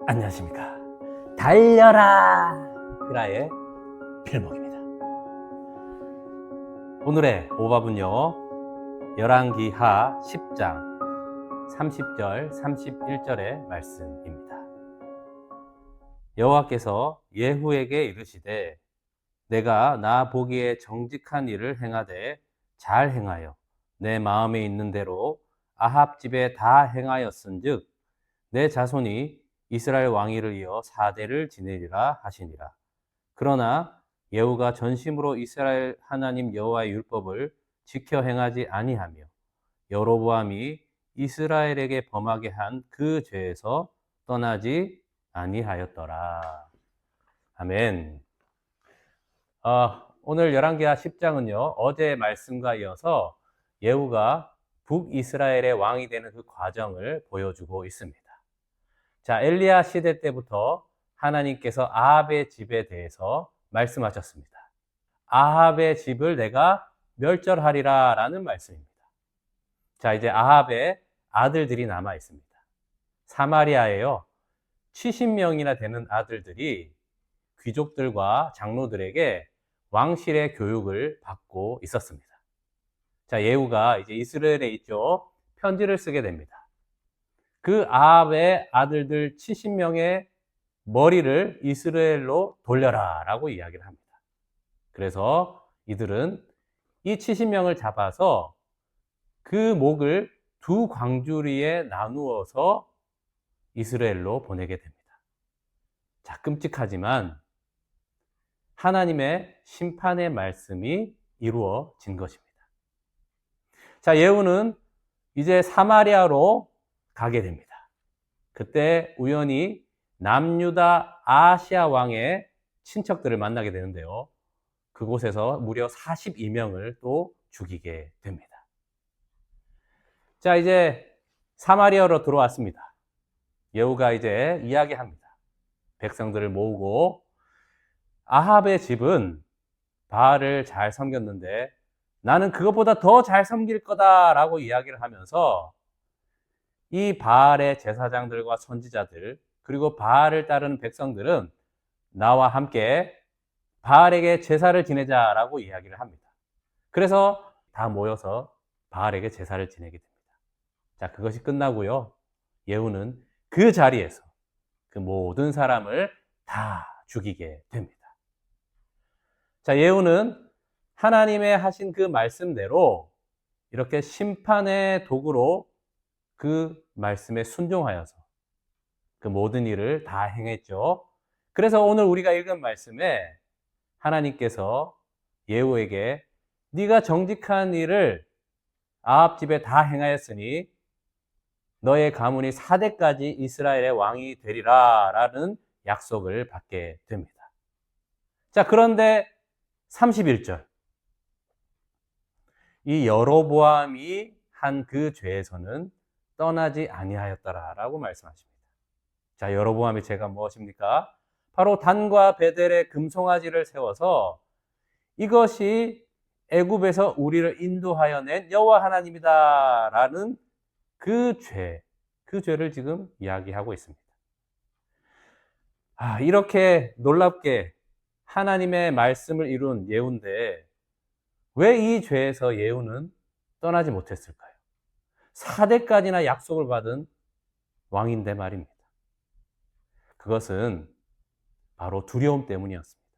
안녕하십니까. 달려라 그라의 필목입니다. 오늘의 오밥은요, 열왕기하 10장 30절 31절의 말씀입니다. 여호와께서 예후에게 이르시되 내가 나 보기에 정직한 일을 행하되 잘 행하여 내 마음에 있는 대로 아합 집에 다 행하였은즉 내 자손이 이스라엘 왕위를 이어 4대를 지내리라 하시니라. 그러나 예후가 전심으로 이스라엘 하나님 여호와의 율법을 지켜 행하지 아니하며 여로보암이 이스라엘에게 범하게 한 그 죄에서 떠나지 아니하였더라. 아멘. 오늘 열왕기하 10장은요, 어제의 말씀과 이어서 예후가 북이스라엘의 왕이 되는 그 과정을 보여주고 있습니다. 자, 엘리야 시대 때부터 하나님께서 아합의 집에 대해서 말씀하셨습니다. 아합의 집을 내가 멸절하리라 라는 말씀입니다. 자, 이제 아합의 아들들이 남아 있습니다. 사마리아에요, 70명이나 되는 아들들이 귀족들과 장로들에게 왕실의 교육을 받고 있었습니다. 자, 예후가 이제 이스라엘에 있죠, 편지를 쓰게 됩니다. 그 아합의 아들들 70명의 머리를 이스라엘로 돌려라 라고 이야기를 합니다. 그래서 이들은 이 70명을 잡아서 그 목을 두 광주리에 나누어서 이스라엘로 보내게 됩니다. 자, 끔찍하지만 하나님의 심판의 말씀이 이루어진 것입니다. 자, 예후는 이제 사마리아로 가게 됩니다. 그때 우연히 남유다 아시아 왕의 친척들을 만나게 되는데요, 그곳에서 무려 42명을 또 죽이게 됩니다. 자, 이제 사마리아로 들어왔습니다. 예후가 이제 이야기합니다. 백성들을 모으고 아합의 집은 바알을 잘 섬겼는데 나는 그것보다 더 잘 섬길 거다라고 이야기를 하면서 이 바알의 제사장들과 선지자들, 그리고 바알을 따르는 백성들은 나와 함께 바알에게 제사를 지내자라고 이야기를 합니다. 그래서 다 모여서 바알에게 제사를 지내게 됩니다. 자, 그것이 끝나고요, 예후는 그 자리에서 그 모든 사람을 다 죽이게 됩니다. 자, 예후는 하나님의 하신 그 말씀대로 이렇게 심판의 도구로 그 말씀에 순종하여서 그 모든 일을 다 행했죠. 그래서 오늘 우리가 읽은 말씀에 하나님께서 예후에게 네가 정직한 일을 아합 집에 다 행하였으니 너의 가문이 4대까지 이스라엘의 왕이 되리라 라는 약속을 받게 됩니다. 자, 그런데 31절, 이 여로보암이 한 그 죄에서는 떠나지 아니하였더라 라고 말씀하십니다. 자, 여로보암의 죄가 무엇입니까? 바로 단과 베델의 금송아지를 세워서 이것이 애굽에서 우리를 인도하여 낸 여호와 하나님이다 라는 그 죄를 지금 이야기하고 있습니다. 이렇게 놀랍게 하나님의 말씀을 이룬 예후인데 왜 이 죄에서 예후는 떠나지 못했을까요? 4대까지나 약속을 받은 왕인데 말입니다. 그것은 바로 두려움 때문이었습니다.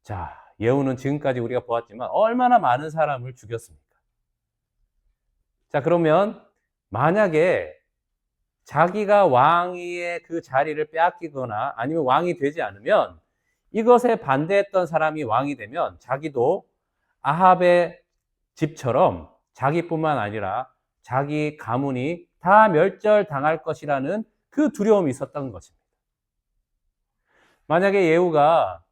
자, 예후는 지금까지 우리가 보았지만 얼마나 많은 사람을 죽였습니까? 자, 그러면 만약에 자기가 왕위의 그 자리를 빼앗기거나 아니면 왕이 되지 않으면 이것에 반대했던 사람이 왕이 되면 자기도 아합의 집처럼 자기뿐만 아니라 자기 가문이 다 멸절당할 것이라는 그 두려움이 있었던 것입니다. 만약에 예후가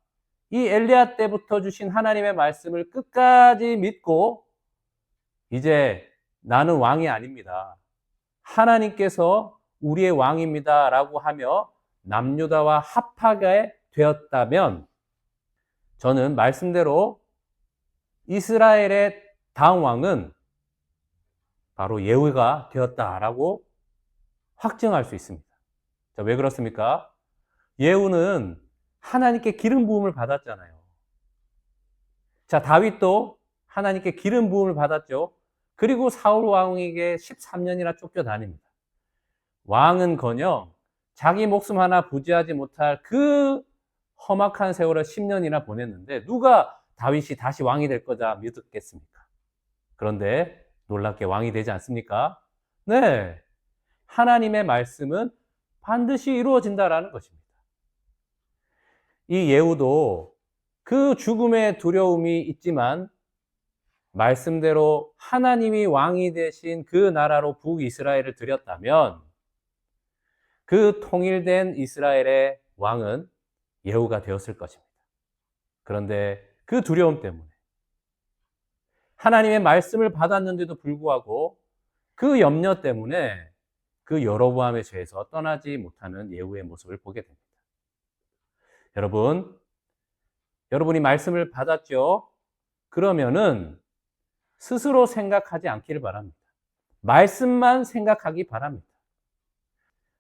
이 엘리야 때부터 주신 하나님의 말씀을 끝까지 믿고 이제 나는 왕이 아닙니다, 하나님께서 우리의 왕입니다 라고 하며 남유다와 합하게 되었다면 저는 말씀대로 이스라엘의 다음 왕은 바로 예후가 되었다라고 확증할 수 있습니다. 자, 왜 그렇습니까? 예후는 하나님께 기름 부음을 받았잖아요. 자, 다윗도 하나님께 기름 부음을 받았죠. 그리고 사울 왕에게 13년이나 쫓겨다닙니다. 왕은커녕 자기 목숨 하나 부지하지 못할 그 험악한 세월을 10년이나 보냈는데 누가 다윗이 다시 왕이 될 거다 믿었겠습니까? 그런데 놀랍게 왕이 되지 않습니까? 네, 하나님의 말씀은 반드시 이루어진다라는 것입니다. 이 예후도 그 죽음의 두려움이 있지만 말씀대로 하나님이 왕이 되신 그 나라로 북이스라엘을 들였다면 그 통일된 이스라엘의 왕은 예후가 되었을 것입니다. 그런데 그 두려움 때문에 하나님의 말씀을 받았는데도 불구하고 그 염려 때문에 그 여로보암의 죄에서 떠나지 못하는 예후의 모습을 보게 됩니다. 여러분이 말씀을 받았죠? 그러면은 스스로 생각하지 않기를 바랍니다. 말씀만 생각하기 바랍니다.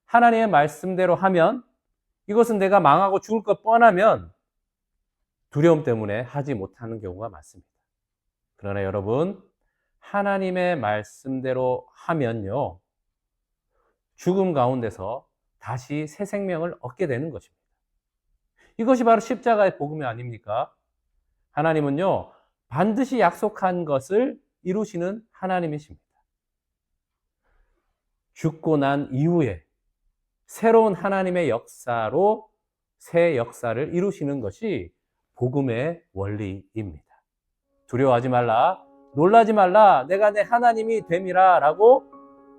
하나님의 말씀대로 하면 이것은 내가 망하고 죽을 것 뻔하면 두려움 때문에 하지 못하는 경우가 많습니다. 그러나 여러분, 하나님의 말씀대로 하면요, 죽음 가운데서 다시 새 생명을 얻게 되는 것입니다. 이것이 바로 십자가의 복음이 아닙니까? 하나님은요, 반드시 약속한 것을 이루시는 하나님이십니다. 죽고 난 이후에 새로운 하나님의 역사로 새 역사를 이루시는 것이 복음의 원리입니다. 두려워하지 말라, 놀라지 말라, 내가 내 하나님이 됨이라 라고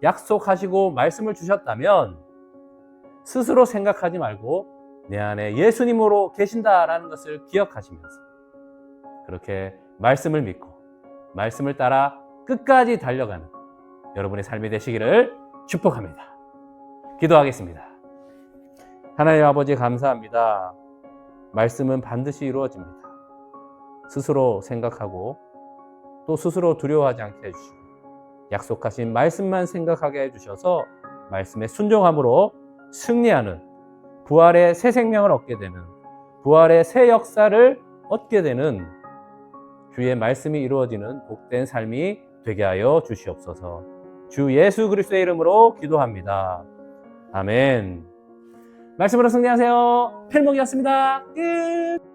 약속하시고 말씀을 주셨다면 스스로 생각하지 말고 내 안에 예수님으로 계신다라는 것을 기억하시면서 그렇게 말씀을 믿고 말씀을 따라 끝까지 달려가는 여러분의 삶이 되시기를 축복합니다. 기도하겠습니다. 하나님 아버지 감사합니다. 말씀은 반드시 이루어집니다. 스스로 생각하고 또 스스로 두려워하지 않게 해주시고 약속하신 말씀만 생각하게 해주셔서 말씀에 순종함으로 승리하는 부활의 새 생명을 얻게 되는 부활의 새 역사를 얻게 되는 주의 말씀이 이루어지는 복된 삶이 되게 하여 주시옵소서. 주 예수 그리스도의 이름으로 기도합니다. 아멘. 말씀으로 승리하세요. 필목이었습니다. 끝.